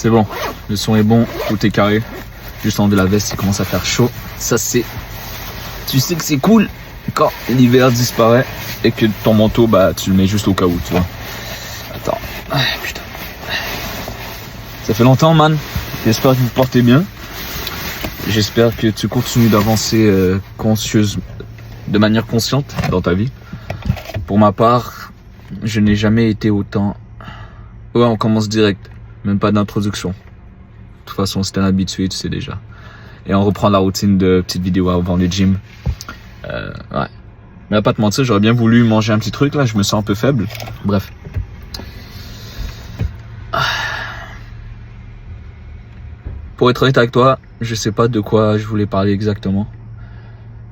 C'est bon, le son est bon, tout est carré. Juste enlever la veste, il commence à faire chaud. Ça c'est... Tu sais que c'est cool quand l'hiver disparaît et que ton manteau, bah tu le mets juste au cas où, tu vois. Attends, ah, putain. Ça fait longtemps, man. J'espère que vous vous portez bien. J'espère que tu continues d'avancer de manière consciente dans ta vie. Pour ma part, je n'ai jamais été autant... Ouais, on commence direct. Même pas d'introduction. De toute façon, c'est un habitué, tu sais déjà. Et on reprend la routine de petites vidéos avant le gym. Ouais. Mais à pas te mentir, j'aurais bien voulu manger un petit truc là, je me sens un peu faible. Bref. Pour être honnête avec toi, je sais pas de quoi je voulais parler exactement.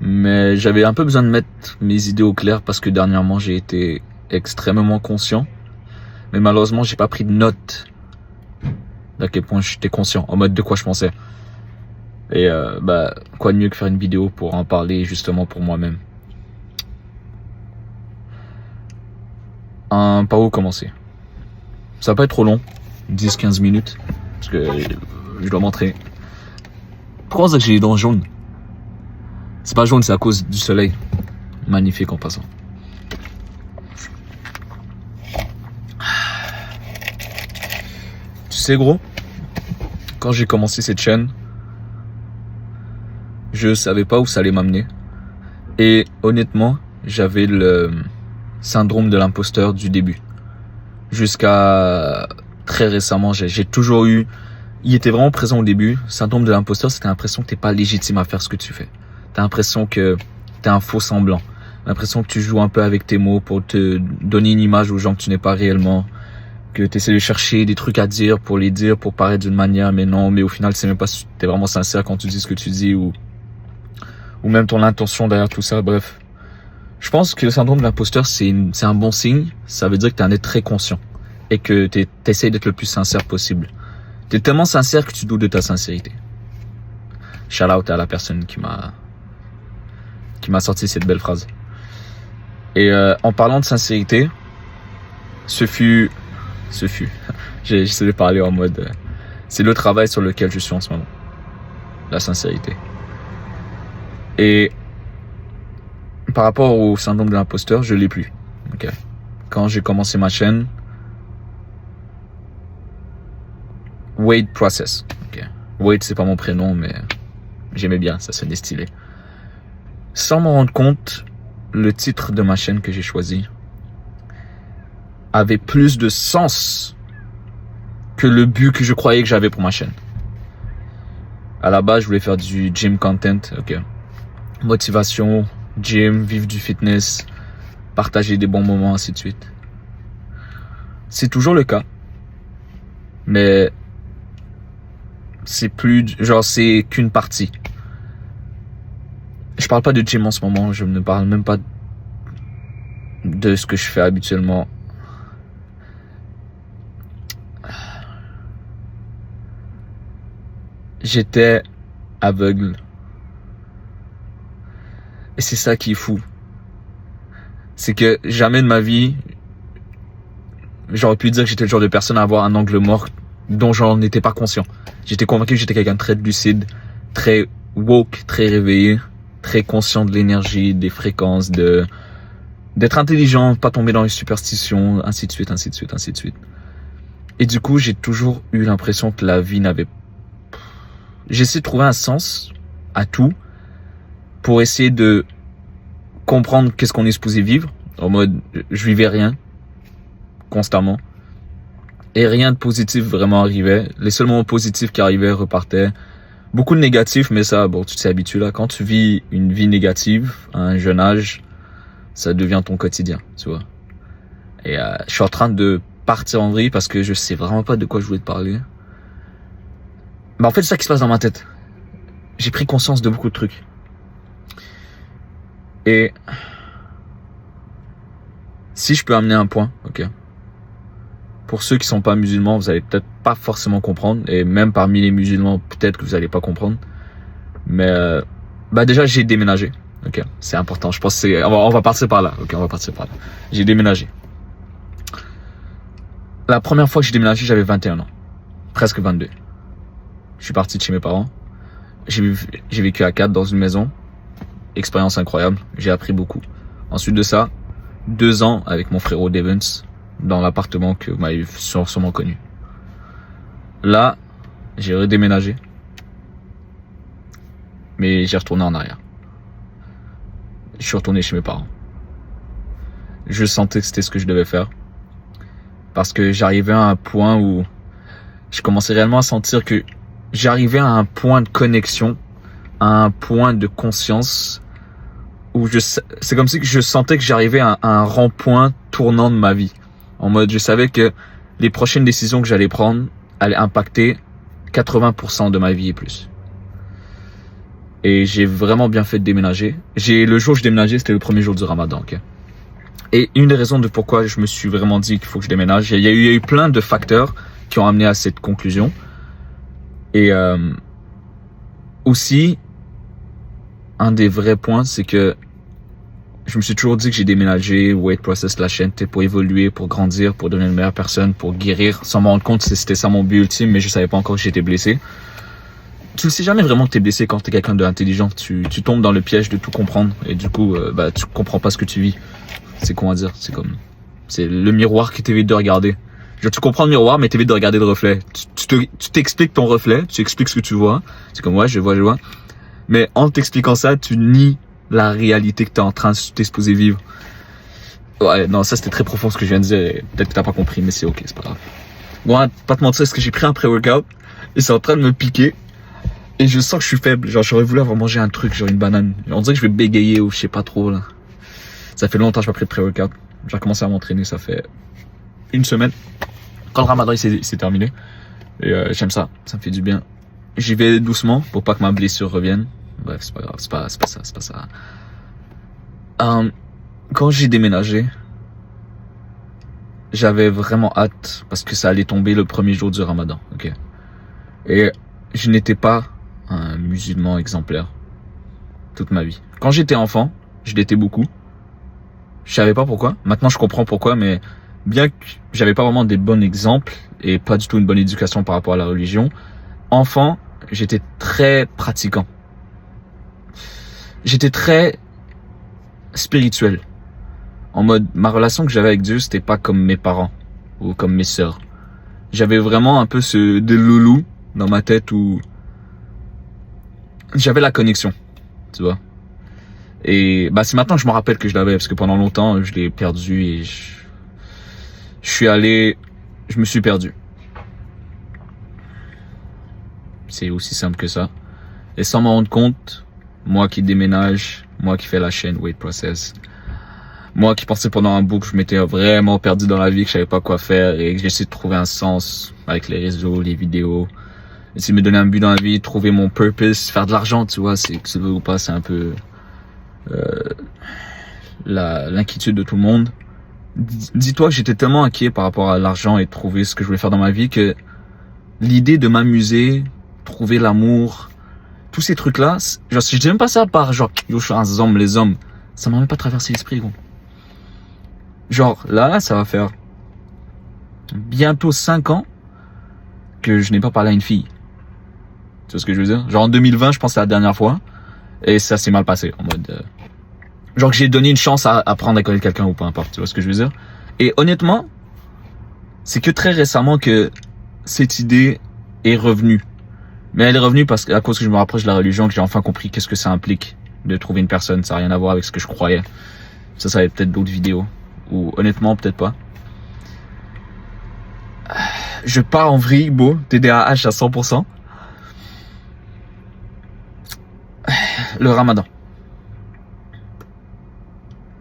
Mais j'avais un peu besoin de mettre mes idées au clair parce que dernièrement j'ai été extrêmement conscient. Mais malheureusement, j'ai pas pris de notes d'à quel point j'étais conscient, en mode de quoi je pensais. Et bah, quoi de mieux que faire une vidéo pour en parler justement pour moi-même. Par où commencer? Ça va pas être trop long, 10-15 minutes, parce que je dois m'entraîner. Pourquoi on dirait que j'ai les dents jaunes? C'est pas jaune, c'est à cause du soleil. Magnifique en passant. Tu sais gros, quand j'ai commencé cette chaîne, je savais pas où ça allait m'amener. Et honnêtement, j'avais le syndrome de l'imposteur du début. Jusqu'à très récemment, j'ai toujours eu... Il était vraiment présent au début. Syndrome de l'imposteur, c'était l'impression que t'es pas légitime à faire ce que tu fais. T'as l'impression que t'es un faux semblant. L'impression que tu joues un peu avec tes mots pour te donner une image aux gens que tu n'es pas réellement. Que tu essaies de chercher des trucs à dire, pour paraître d'une manière, mais non, mais au final, c'est même pas si t'es vraiment sincère quand tu dis ce que tu dis ou même ton intention derrière tout ça, bref. Je pense que le syndrome de l'imposteur, c'est un bon signe. Ça veut dire que t'es un être très conscient et que t'essayes d'être le plus sincère possible. T'es tellement sincère que tu doutes de ta sincérité. Shout out à la personne qui m'a sorti cette belle phrase. Et en parlant de sincérité, j'essaie de parler en mode... c'est le travail sur lequel je suis en ce moment. La sincérité. Et par rapport au syndrome de l'imposteur, je l'ai plus. Okay. Quand j'ai commencé ma chaîne, Wade Process. Okay. Wade, c'est pas mon prénom, mais j'aimais bien, ça sonnait stylé. Sans m'en rendre compte, le titre de ma chaîne que j'ai choisi avait plus de sens que le but que je croyais que j'avais pour ma chaîne. À la base, je voulais faire du gym content, ok. Motivation, gym, vivre du fitness, partager des bons moments, ainsi de suite. C'est toujours le cas. Mais c'est c'est qu'une partie. Je parle pas de gym en ce moment, je ne parle même pas de ce que je fais habituellement. J'étais aveugle. Et c'est ça qui est fou. C'est que jamais de ma vie, j'aurais pu dire que j'étais le genre de personne à avoir un angle mort dont j'en étais pas conscient. J'étais convaincu que j'étais quelqu'un de très lucide, très woke, très réveillé, très conscient de l'énergie, des fréquences, d'être intelligent, pas tomber dans les superstitions, ainsi de suite, ainsi de suite, ainsi de suite. Et du coup, j'ai toujours eu l'impression que la vie n'avait... J'essaie de trouver un sens à tout pour essayer de comprendre qu'est-ce qu'on est supposé vivre. En mode, je vivais rien constamment. Et rien de positif vraiment arrivait. Les seuls moments positifs qui arrivaient repartaient. Beaucoup de négatifs, mais ça, bon, tu t'es habitué là. Quand tu vis une vie négative à un jeune âge, ça devient ton quotidien, tu vois. Et je suis en train de partir en vrille parce que je sais vraiment pas de quoi je voulais te parler. Mais en fait, c'est ça qui se passe dans ma tête. J'ai pris conscience de beaucoup de trucs. Et si je peux amener un point, ok. Pour ceux qui sont pas musulmans, vous allez peut-être pas forcément comprendre. Et même parmi les musulmans, peut-être que vous allez pas comprendre. Mais bah déjà, j'ai déménagé. Ok, c'est important. Je pense que on va partir par là. Ok, on va partir par là. J'ai déménagé. La première fois que j'ai déménagé, j'avais 21 ans. presque 22. Je suis parti de chez mes parents. J'ai vécu à 4 dans une maison. Expérience incroyable. J'ai appris beaucoup. Ensuite de ça, 2 ans avec mon frérot Devens dans l'appartement que vous m'avez sûrement connu. Là, j'ai redéménagé. Mais j'ai retourné en arrière. Je suis retourné chez mes parents. Je sentais que c'était ce que je devais faire. Parce que j'arrivais à un point où je commençais réellement à sentir que j'arrivais à un point de connexion, à un point de conscience où c'est comme si je sentais que j'arrivais à un rond-point tournant de ma vie. En mode, je savais que les prochaines décisions que j'allais prendre allaient impacter 80% de ma vie et plus. Et j'ai vraiment bien fait de déménager. Le jour où je déménageais, c'était le premier jour du Ramadan. Okay? Et une des raisons de pourquoi je me suis vraiment dit qu'il faut que je déménage, il y a eu plein de facteurs qui ont amené à cette conclusion. Et aussi, un des vrais points, c'est que je me suis toujours dit que j'ai déménagé Weight Process, la chaîne, pour évoluer, pour grandir, pour devenir une meilleure personne, pour guérir, sans me rendre compte que c'était ça mon but ultime, mais je savais pas encore que j'étais blessé. Tu ne sais jamais vraiment que t'es blessé quand t'es quelqu'un d'intelligent. Tu tombes dans le piège de tout comprendre et du coup, tu comprends pas ce que tu vis. C'est comment dire, c'est le miroir qui t'évite de regarder. Genre, tu comprends le miroir, mais t'évites de regarder le reflet. Tu t'expliques ton reflet, tu expliques ce que tu vois. C'est comme, ouais, je vois. Mais en t'expliquant ça, tu nies la réalité que t'es en train de t'exposer vivre. Ouais, non, ça c'était très profond ce que je viens de dire. Et peut-être que t'as pas compris, mais c'est ok, c'est pas grave. Bon, pas te mentir, c'est que j'ai pris un pré-workout et c'est en train de me piquer. Et je sens que je suis faible. Genre, j'aurais voulu avoir mangé un truc, genre une banane. On dirait que je vais bégayer ou je sais pas trop, là. Ça fait longtemps que j'ai pas pris de pré-workout. J'ai recommencé à m'entraîner, ça fait 1 semaine. Quand le Ramadan s'est terminé. Et j'aime ça. Ça me fait du bien. J'y vais doucement pour pas que ma blessure revienne. Bref, c'est pas grave. C'est pas ça. Quand j'ai déménagé, j'avais vraiment hâte parce que ça allait tomber le premier jour du Ramadan. Ok. Et je n'étais pas un musulman exemplaire toute ma vie. Quand j'étais enfant, je l'étais beaucoup. Je savais pas pourquoi. Maintenant, je comprends pourquoi, mais bien que j'avais pas vraiment des bons exemples et pas du tout une bonne éducation par rapport à la religion, enfant, j'étais très pratiquant. J'étais très spirituel. En mode, ma relation que j'avais avec Dieu, c'était pas comme mes parents ou comme mes sœurs. J'avais vraiment un peu des loulous dans ma tête où j'avais la connexion, tu vois. Et c'est maintenant que je me rappelle que je l'avais parce que pendant longtemps je l'ai perdu et je me suis perdu. C'est aussi simple que ça. Et sans m'en rendre compte, moi qui déménage, moi qui fais la chaîne Weight Process, moi qui pensais pendant un bout que je m'étais vraiment perdu dans la vie, que je savais pas quoi faire et que j'essayais de trouver un sens avec les réseaux, les vidéos, essayer de me donner un but dans la vie, trouver mon purpose, faire de l'argent, tu vois, c'est que tu veux ou pas, c'est un peu l'inquiétude de tout le monde. Dis-toi que j'étais tellement inquiet par rapport à l'argent et de trouver ce que je voulais faire dans ma vie que l'idée de m'amuser, trouver l'amour, tous ces trucs-là, genre si je dis même pas ça par genre yo je suis un homme, les hommes, ça m'a même pas traversé l'esprit, gros. Genre là ça va faire bientôt 5 ans que je n'ai pas parlé à une fille. Tu vois ce que je veux dire? Genre en 2020 je pense que c'est la dernière fois et ça s'est mal passé en mode genre que j'ai donné une chance à apprendre à connaître quelqu'un ou peu importe, tu vois ce que je veux dire? Et honnêtement, c'est que très récemment que cette idée est revenue. Mais elle est revenue parce qu'à cause que je me rapproche de la religion, que j'ai enfin compris qu'est-ce que ça implique de trouver une personne. Ça n'a rien à voir avec ce que je croyais. Ça va être peut-être d'autres vidéos. Ou honnêtement, peut-être pas. Je pars en vrille, beau, TDAH à 100%. Le Ramadan.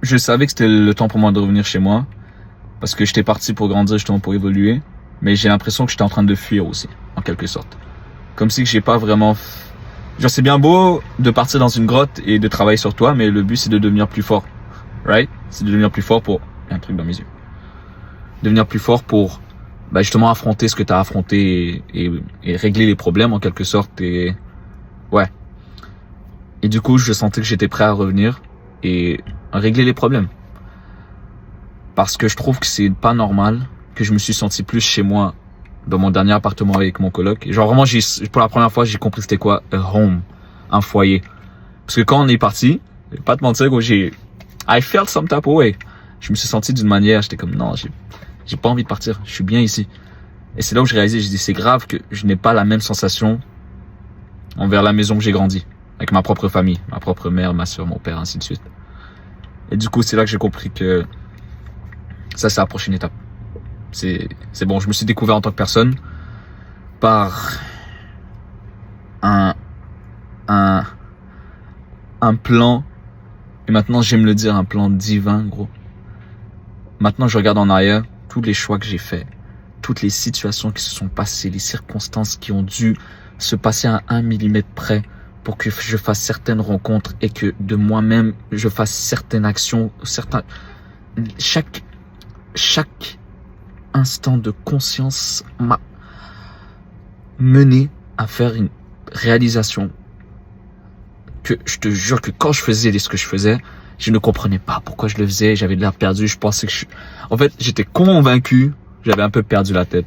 Je savais que c'était le temps pour moi de revenir chez moi. Parce que j'étais parti pour grandir, justement pour évoluer. Mais j'ai l'impression que j'étais en train de fuir aussi, en quelque sorte. Comme si que j'ai pas vraiment... Genre c'est bien beau de partir dans une grotte et de travailler sur toi, mais le but c'est de devenir plus fort. Right? C'est de devenir plus fort pour... Il y a un truc dans mes yeux. Devenir plus fort pour justement affronter ce que tu as affronté et régler les problèmes en quelque sorte. Et ouais. Et du coup, je sentais que j'étais prêt à revenir et régler les problèmes. Parce que je trouve que c'est pas normal que je me suis senti plus chez moi dans mon dernier appartement avec mon coloc. Et genre vraiment, pour la première fois, j'ai compris c'était quoi a home, un foyer. Parce que quand on est parti, je vais pas te mentir, gros, I felt some type of way. Je me suis senti d'une manière, j'étais comme non, j'ai pas envie de partir, je suis bien ici. Et c'est là où j'ai réalisé, j'ai dit c'est grave que je n'ai pas la même sensation envers la maison que j'ai grandi, avec ma propre famille, ma propre mère, ma soeur, mon père, ainsi de suite. Et du coup, c'est là que j'ai compris que ça, c'est la prochaine étape. C'est bon, je me suis découvert en tant que personne par un plan, et maintenant j'aime le dire, un plan divin, gros. Maintenant, je regarde en arrière tous les choix que j'ai faits, toutes les situations qui se sont passées, les circonstances qui ont dû se passer à 1 millimètre près pour que je fasse certaines rencontres et que de moi-même, je fasse certaines actions, chaque instant de conscience m'a mené à faire une réalisation que je te jure que quand je faisais ce que je faisais, je ne comprenais pas pourquoi je le faisais, j'avais de l'air perdu, je pensais que en fait, j'étais convaincu, j'avais un peu perdu la tête,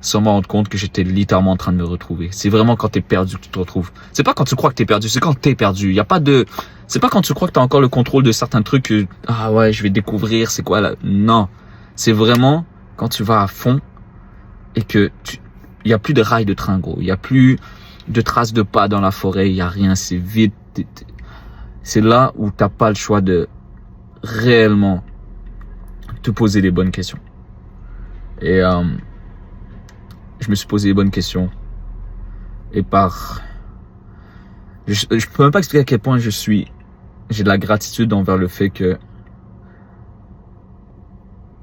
sans me rendre compte que j'étais littéralement en train de me retrouver. C'est vraiment quand t'es perdu que tu te retrouves. C'est pas quand tu crois que t'es perdu, c'est quand t'es perdu. Y a pas de, c'est pas quand tu crois que t'as encore le contrôle de certains trucs que, ah ouais, je vais découvrir, c'est quoi là. Non. C'est vraiment quand tu vas à fond et que y a plus de rails de train, gros. Y a plus de traces de pas dans la forêt, y a rien, c'est vide. C'est là où t'as pas le choix de réellement te poser les bonnes questions. Et je me suis posé les bonnes questions. Et je peux même pas expliquer à quel point j'ai de la gratitude envers le fait que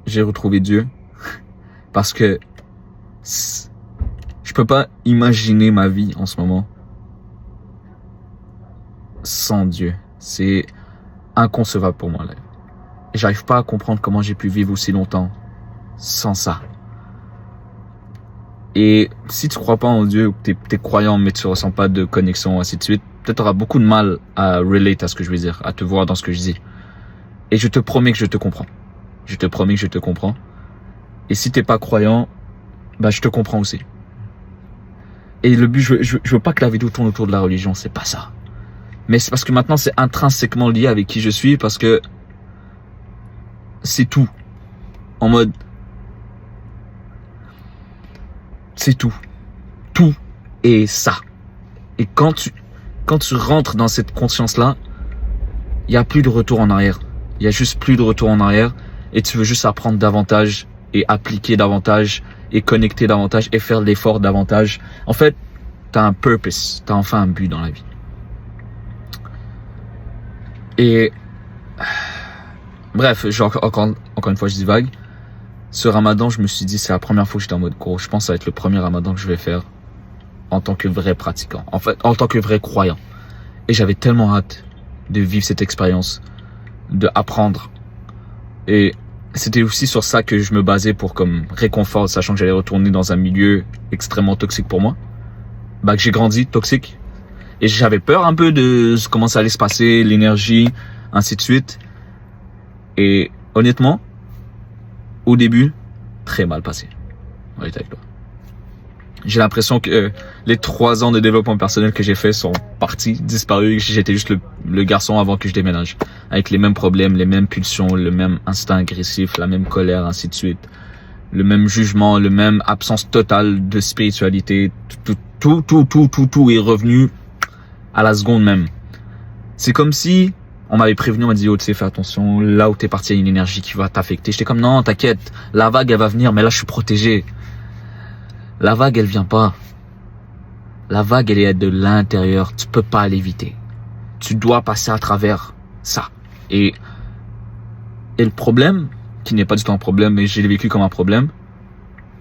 j'ai retrouvé Dieu. Parce que je peux pas imaginer ma vie en ce moment sans Dieu. C'est inconcevable pour moi, là. Et j'arrive pas à comprendre comment j'ai pu vivre aussi longtemps sans ça. Et si tu crois pas en Dieu ou que t'es croyant mais tu ressens pas de connexion, ainsi de suite, peut-être t'auras beaucoup de mal à relate à ce que je veux dire, à te voir dans ce que je dis. Et je te promets que je te comprends. Je te promets que je te comprends. Et si t'es pas croyant, bah je te comprends aussi. Et le but, je veux pas que la vidéo tourne autour de la religion, c'est pas ça. Mais c'est parce que maintenant c'est intrinsèquement lié avec qui je suis, parce que c'est tout. En mode, c'est tout. Tout est ça. Et quand tu rentres dans cette conscience-là, il y a plus de retour en arrière. Il y a juste plus de retour en arrière. Et tu veux juste apprendre davantage et appliquer davantage et connecter davantage et faire l'effort davantage. En fait, t'as un purpose. T'as enfin un but dans la vie. Et bref, genre, encore une fois, je divague. Ce ramadan, je me suis dit, c'est la première fois que j'étais en mode gros. Je pense que ça va être le premier ramadan que je vais faire en tant que vrai pratiquant. En fait, en tant que vrai croyant. Et j'avais tellement hâte de vivre cette expérience, de apprendre. Et c'était aussi sur ça que je me basais pour comme réconfort, sachant que j'allais retourner dans un milieu extrêmement toxique pour moi. Bah, que j'ai grandi toxique. Et j'avais peur un peu de comment ça allait se passer, l'énergie, ainsi de suite. Et honnêtement, au début, très mal passé. On va être avec toi. J'ai l'impression que les 3 ans de développement personnel que j'ai fait sont partis, disparus. J'étais juste le garçon avant que je déménage. Avec les mêmes problèmes, les mêmes pulsions, le même instinct agressif, la même colère, ainsi de suite. Le même jugement, le même absence totale de spiritualité. Tout est revenu à la seconde même. C'est comme si on m'avait prévenu, on m'a dit, oh, tu sais, fais attention, là où t'es parti, il y a une énergie qui va t'affecter. J'étais comme, non, t'inquiète, la vague, elle va venir, mais là, je suis protégé. La vague, elle vient pas. La vague, elle est de l'intérieur. Tu peux pas l'éviter. Tu dois passer à travers ça. Et le problème, qui n'est pas du tout un problème, mais j'ai vécu comme un problème,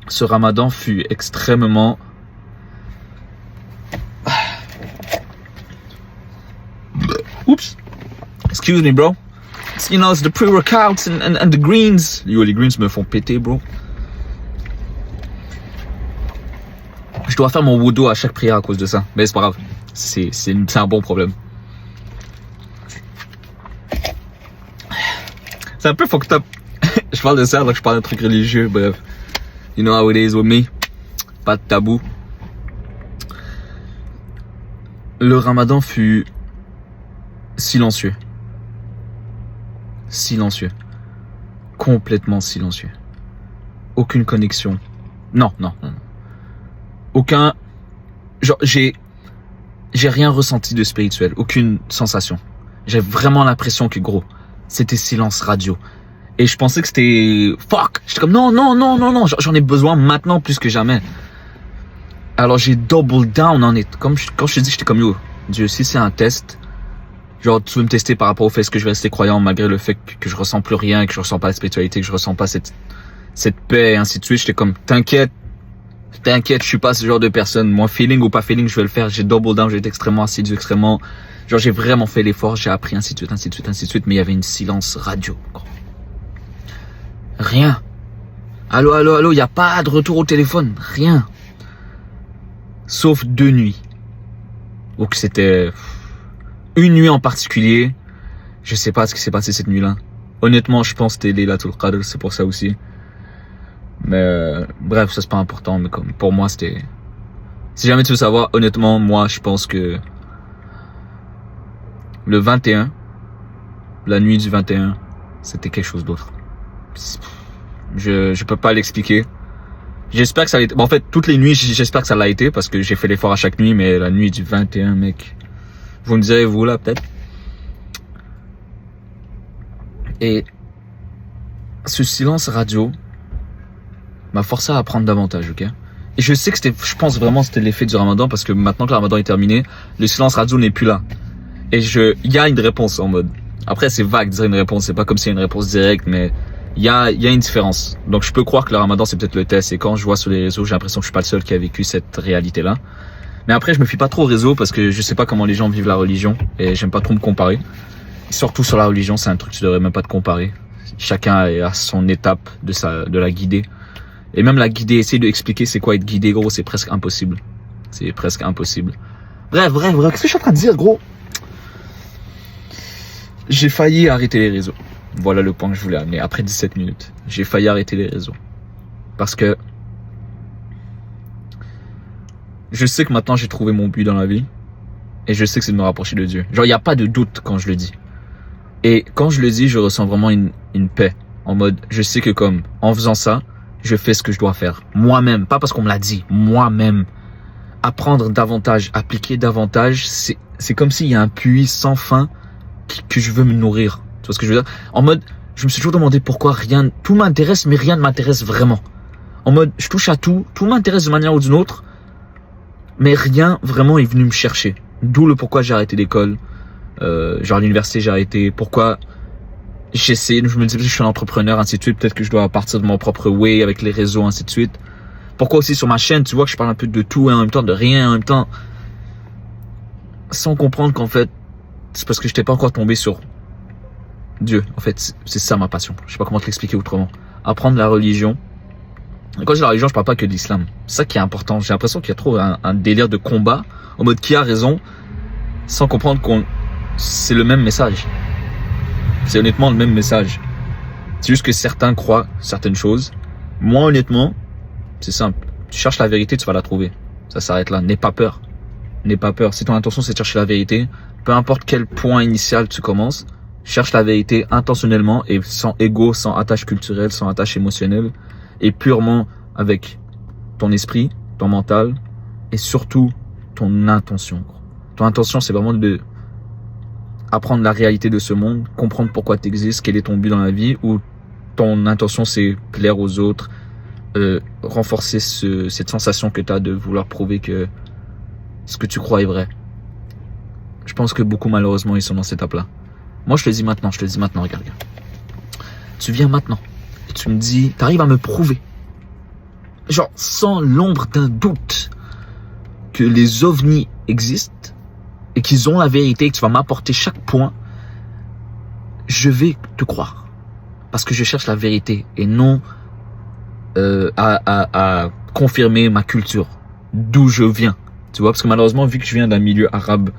ce ramadan fut extrêmement... Oops. Excuse me, bro. You know, it's the pre-workouts and the greens. Yo, les greens me font péter, bro. Je dois faire mon wudu à chaque prière à cause de ça. Mais c'est pas grave. C'est un bon problème. C'est un peu fucked up. Je parle de ça alors que je parle d'un truc religieux. Bref. You know how it is with me. pas de tabou. Le Ramadan fut silencieux. Silencieux. Complètement silencieux. Aucune connexion. Non. Aucun... Genre, j'ai rien ressenti de spirituel. Aucune sensation. J'ai vraiment l'impression que, gros, c'était silence radio. Et je pensais que c'était... Fuck! J'étais comme, non. J'en ai besoin maintenant plus que jamais. Alors, j'ai double down en it. Quand je te dis, j'étais comme, yo, Dieu, si c'est un test, genre, tu veux me tester par rapport au fait que je vais rester croyant malgré le fait que je ressens plus rien, que je ressens pas la spiritualité, que je ressens pas cette paix et ainsi de suite. J'étais comme, t'inquiète, je suis pas ce genre de personne. Moi, feeling ou pas feeling, je vais le faire. J'ai double down, j'ai été extrêmement assidu, genre, j'ai vraiment fait l'effort, j'ai appris ainsi de suite, mais il y avait une silence radio, gros. Rien. Allô, y a pas de retour au téléphone, rien. Sauf 2 nuits. Donc c'était une nuit en particulier. Je sais pas ce qui s'est passé cette nuit-là. Honnêtement, je pense que c'était Laylatul Qadr, c'est pour ça aussi. Mais bref, ça c'est pas important, mais comme pour moi c'était... Si jamais tu veux savoir, honnêtement, moi je pense que le 21, la nuit du 21, c'était quelque chose d'autre. Je peux pas l'expliquer. J'espère que ça l'a été. Bon, en fait, toutes les nuits, j'espère que ça l'a été parce que j'ai fait l'effort à chaque nuit, mais la nuit du 21, mec. Vous me direz, vous là, peut-être. Et ce silence radio m'a forcé à apprendre davantage, ok? Et je sais que je pense vraiment que c'était l'effet du Ramadan parce que maintenant que le Ramadan est terminé, le silence radio n'est plus là. Et il y a une réponse en mode. Après, c'est vague de dire une réponse, c'est pas comme s'il y a une réponse directe, mais il y a une différence. Donc je peux croire que le Ramadan c'est peut-être le test, et quand je vois sur les réseaux, j'ai l'impression que je suis pas le seul qui a vécu cette réalité-là. Mais après, je me fie pas trop aux réseaux parce que je sais pas comment les gens vivent la religion et j'aime pas trop me comparer. Et surtout sur la religion, c'est un truc que tu devrais même pas te comparer. Chacun est à son étape de la guider. Et même la guider, essayer d'expliquer c'est quoi être guidé, gros, c'est presque impossible. C'est presque impossible. Bref, qu'est-ce que je suis en train de dire, gros? J'ai failli arrêter les réseaux. Voilà le point que je voulais amener. Après 17 minutes, j'ai failli arrêter les réseaux. Parce que je sais que maintenant j'ai trouvé mon but dans la vie. Et je sais que c'est de me rapprocher de Dieu. Genre, il n'y a pas de doute quand je le dis. Et quand je le dis, je ressens vraiment une paix. En mode, je sais que comme, en faisant ça, je fais ce que je dois faire. Moi-même. Pas parce qu'on me l'a dit. Moi-même. Apprendre davantage, appliquer davantage, c'est comme s'il y a un puits sans fin que je veux me nourrir. Tu vois ce que je veux dire? En mode, je me suis toujours demandé pourquoi tout m'intéresse, mais rien ne m'intéresse vraiment. En mode, je touche à tout m'intéresse de manière ou d'une autre, mais rien vraiment est venu me chercher. D'où le pourquoi j'ai arrêté l'école, genre à l'université j'ai arrêté, pourquoi j'essaie, je me dis que je suis un entrepreneur, ainsi de suite, peut-être que je dois partir de mon propre way avec les réseaux, ainsi de suite. Pourquoi aussi sur ma chaîne, tu vois que je parle un peu de tout et en même temps de rien, en même temps, sans comprendre qu'en fait, c'est parce que je n'étais pas encore tombé sur Dieu. En fait, c'est ça ma passion. Je sais pas comment te l'expliquer autrement. Apprendre la religion. Et quand je dis la religion, je parle pas que de l'islam. C'est ça qui est important. J'ai l'impression qu'il y a trop un délire de combat, en mode qui a raison, sans comprendre c'est le même message. C'est honnêtement le même message. C'est juste que certains croient certaines choses. Moi, honnêtement, c'est simple. Tu cherches la vérité, tu vas la trouver. Ça s'arrête là. N'aie pas peur. N'aie pas peur. Si ton intention c'est de chercher la vérité, peu importe quel point initial tu commences, cherche la vérité intentionnellement et sans ego, sans attache culturelle, sans attache émotionnelle et purement avec ton esprit, ton mental et surtout ton intention. Ton intention, c'est vraiment de apprendre la réalité de ce monde, comprendre pourquoi tu existes, quel est ton but dans la vie, ou ton intention c'est plaire aux autres, renforcer cette sensation que tu as de vouloir prouver que ce que tu crois est vrai. Je pense que beaucoup malheureusement ils sont dans cette étape-là. Moi je te le dis maintenant, regarde. Tu viens maintenant et tu me dis, t'arrives à me prouver, genre sans l'ombre d'un doute, que les ovnis existent et qu'ils ont la vérité et que tu vas m'apporter chaque point, je vais te croire. Parce que je cherche la vérité et non à confirmer ma culture, d'où je viens. Tu vois, parce que malheureusement, vu que je viens d'un milieu arabe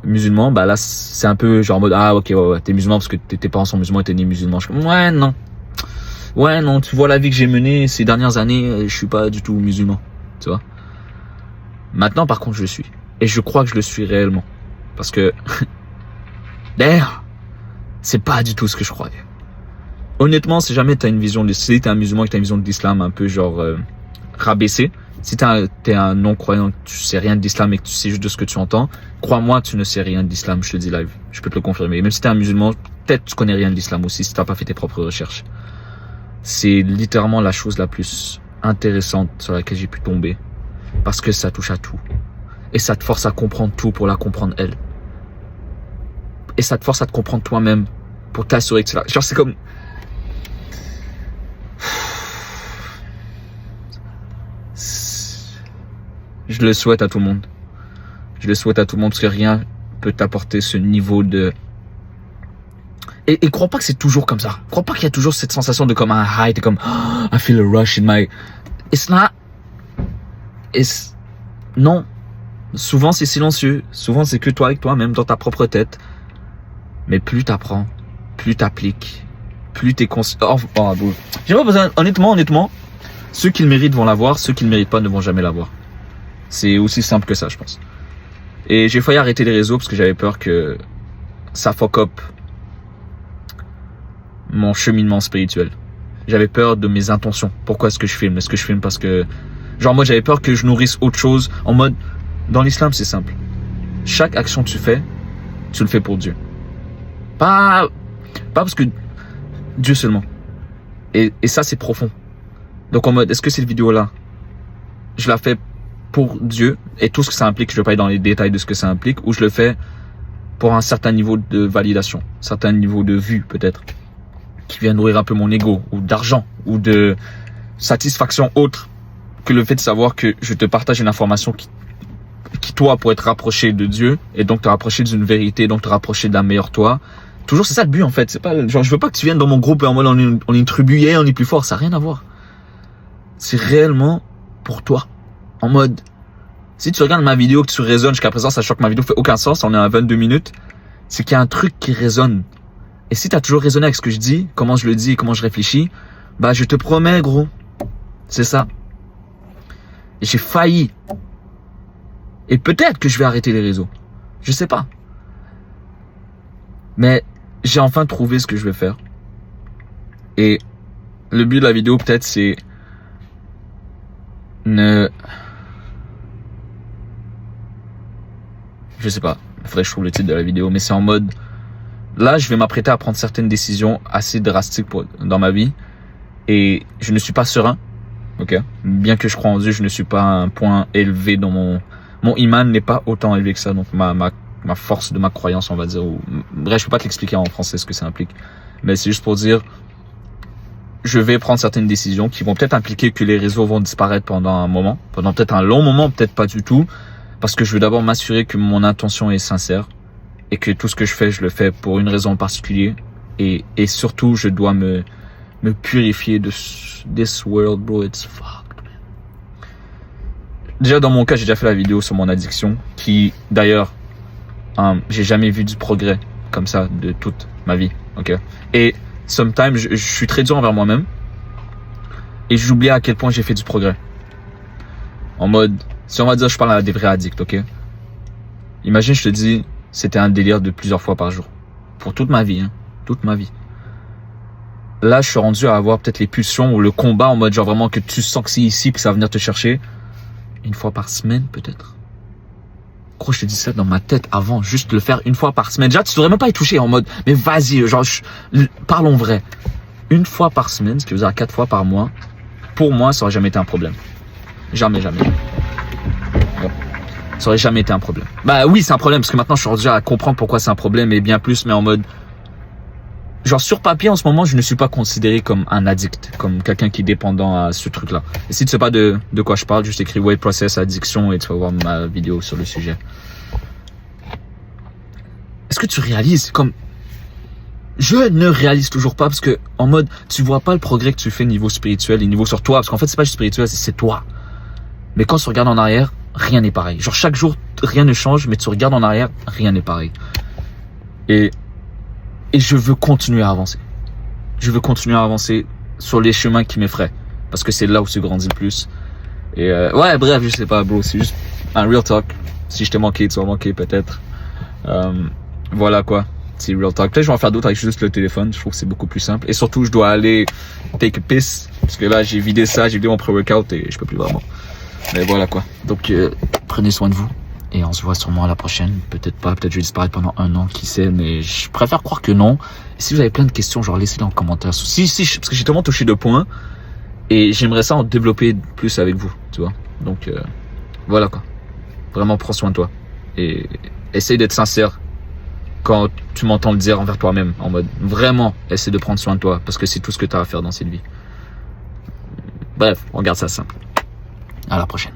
musulman, bah là, c'est un peu genre en mode, ah ok, ouais, t'es musulman parce que tes parents sont musulmans et t'es né musulman. Ouais, non. ouais, non, tu vois la vie que j'ai menée ces dernières années, je suis pas du tout musulman, tu vois. Maintenant, par contre, je le suis. Et je crois que je le suis réellement. Parce que, d'ailleurs, c'est pas du tout ce que je croyais. Honnêtement, si jamais t'as une vision de, si t'es un musulman et que t'as une vision de l'islam un peu genre, rabaissée, si t'es un non-croyant, tu sais rien de l'islam et que tu sais juste de ce que tu entends, crois-moi, tu ne sais rien de l'islam, je te le dis live. Je peux te le confirmer. Même si t'es un musulman, peut-être tu connais rien de l'islam aussi si t'as pas fait tes propres recherches. C'est littéralement la chose la plus intéressante sur laquelle j'ai pu tomber. Parce que ça touche à tout. Et ça te force à comprendre tout pour la comprendre elle. Et ça te force à te comprendre toi-même pour t'assurer que c'est là. Genre c'est comme... Je le souhaite à tout le monde. Je le souhaite à tout le monde parce que rien peut t'apporter ce niveau de... Et crois pas que c'est toujours comme ça. Crois pas qu'il y a toujours cette sensation de comme un high, t'es comme oh, I feel a rush in my... It's not... Non. Souvent c'est silencieux. Souvent c'est que toi avec toi-même dans ta propre tête. Mais plus t'apprends, plus t'appliques, plus t'es conscient... J'ai pas besoin... Honnêtement, ceux qui le méritent vont l'avoir, ceux qui le méritent pas ne vont jamais l'avoir. C'est aussi simple que ça, je pense. Et j'ai failli arrêter les réseaux parce que j'avais peur que ça fuck up mon cheminement spirituel. J'avais peur de mes intentions. Pourquoi est-ce que je filme? Est-ce que je filme parce que... Genre moi j'avais peur que je nourrisse autre chose. En mode... Dans l'islam c'est simple. Chaque action que tu fais, tu le fais pour Dieu. Pas parce que... Dieu seulement. Et ça c'est profond. Donc en mode, est-ce que cette vidéo-là, je la fais pour Dieu et tout ce que ça implique, je ne vais pas aller dans les détails de ce que ça implique, ou je le fais pour un certain niveau de validation, un certain niveau de vue peut-être, qui vient nourrir un peu mon ego, ou d'argent, ou de satisfaction autre que le fait de savoir que je te partage une information qui toi, pour être rapproché de Dieu, et donc te rapprocher d'une vérité, donc te rapprocher d'un meilleur toi. Toujours, c'est ça le but en fait. C'est pas, genre, je veux pas que tu viennes dans mon groupe et en mode on est une tribu, on est plus fort, ça n'a rien à voir. C'est réellement pour toi. En mode, si tu regardes ma vidéo, que tu résonnes jusqu'à présent, sachant que ma vidéo fait aucun sens, on est à 22 minutes, c'est qu'il y a un truc qui résonne. Et si tu as toujours raisonné avec ce que je dis, comment je le dis et comment je réfléchis, bah je te promets gros, c'est ça. Et j'ai failli. Et peut-être que je vais arrêter les réseaux. Je sais pas. Mais j'ai enfin trouvé ce que je vais faire. Et le but de la vidéo peut-être c'est je sais pas, il faudrait que je trouve le titre de la vidéo, mais c'est en mode, là je vais m'apprêter à prendre certaines décisions assez drastiques dans ma vie, et je ne suis pas serein, ok, bien que je crois en Dieu, je ne suis pas à un point élevé dans mon iman n'est pas autant élevé que ça, donc ma force de ma croyance on va dire, ou bref je peux pas te l'expliquer en français ce que ça implique, mais c'est juste pour dire, je vais prendre certaines décisions qui vont peut-être impliquer que les réseaux vont disparaître pendant un moment, pendant peut-être un long moment, peut-être pas du tout, parce que je veux d'abord m'assurer que mon intention est sincère et que tout ce que je fais, je le fais pour une raison en particulier, et surtout je dois me purifier de this world, bro, it's fucked, man. Déjà dans mon cas, j'ai déjà fait la vidéo sur mon addiction, qui d'ailleurs, j'ai jamais vu du progrès comme ça de toute ma vie, ok, et sometimes, je suis très dur envers moi-même et j'oublie à quel point j'ai fait du progrès. En mode, si on va dire je parle à des vrais addicts, ok? Imagine, je te dis, c'était un délire de plusieurs fois par jour. Pour toute ma vie, toute ma vie. Là, je suis rendu à avoir peut-être les pulsions ou le combat en mode genre vraiment que tu sens que c'est ici que ça va venir te chercher. Une fois par semaine, peut-être. Gros, je te dis ça dans ma tête avant, juste le faire une fois par semaine. Déjà, tu devrais même pas y toucher en mode, mais vas-y, genre, parlons vrai. Une fois par semaine, ce qui veut dire 4 fois par mois, pour moi, ça aurait jamais été un problème. Jamais. Bon. Ça aurait jamais été un problème. Bah oui, c'est un problème, parce que maintenant, je suis rendu à comprendre pourquoi c'est un problème, et bien plus, mais en mode, genre, sur papier, en ce moment, je ne suis pas considéré comme un addict, comme quelqu'un qui est dépendant à ce truc-là. Et si tu sais pas de quoi je parle, juste écris Weight Process Addiction et tu vas voir ma vidéo sur le sujet. Est-ce que tu réalises comme... Je ne réalise toujours pas parce que, en mode, tu vois pas le progrès que tu fais niveau spirituel et niveau sur toi. Parce qu'en fait, c'est pas juste spirituel, c'est toi. Mais quand tu regardes en arrière, rien n'est pareil. Genre, chaque jour, rien ne change, mais tu regardes en arrière, rien n'est pareil. Et je veux continuer à avancer. Je veux continuer à avancer sur les chemins qui m'effraient. Parce que c'est là où tu grandis le plus. Et ouais, bref, je sais pas, bro. C'est juste un real talk. Si je t'ai manqué, tu vas manquer peut-être. Voilà quoi. C'est real talk. Peut-être je vais en faire d'autres avec juste le téléphone. Je trouve que c'est beaucoup plus simple. Et surtout, je dois aller take a piss. Parce que là, j'ai vidé ça, j'ai vidé mon pré-workout et je peux plus vraiment. Mais voilà quoi. Donc, prenez soin de vous. Et on se voit sûrement à la prochaine. Peut-être pas, peut-être je vais disparaître pendant 1 an, qui sait. Mais je préfère croire que non. Et si vous avez plein de questions, genre laissez-les en commentaire. Si, parce que j'ai tellement touché de points. Et j'aimerais ça en développer plus avec vous, tu vois. Donc, voilà quoi. Vraiment, prends soin de toi. Et essaye d'être sincère quand tu m'entends le dire envers toi-même. En mode, vraiment, essaie de prendre soin de toi. Parce que c'est tout ce que tu as à faire dans cette vie. Bref, on garde ça simple. À la prochaine.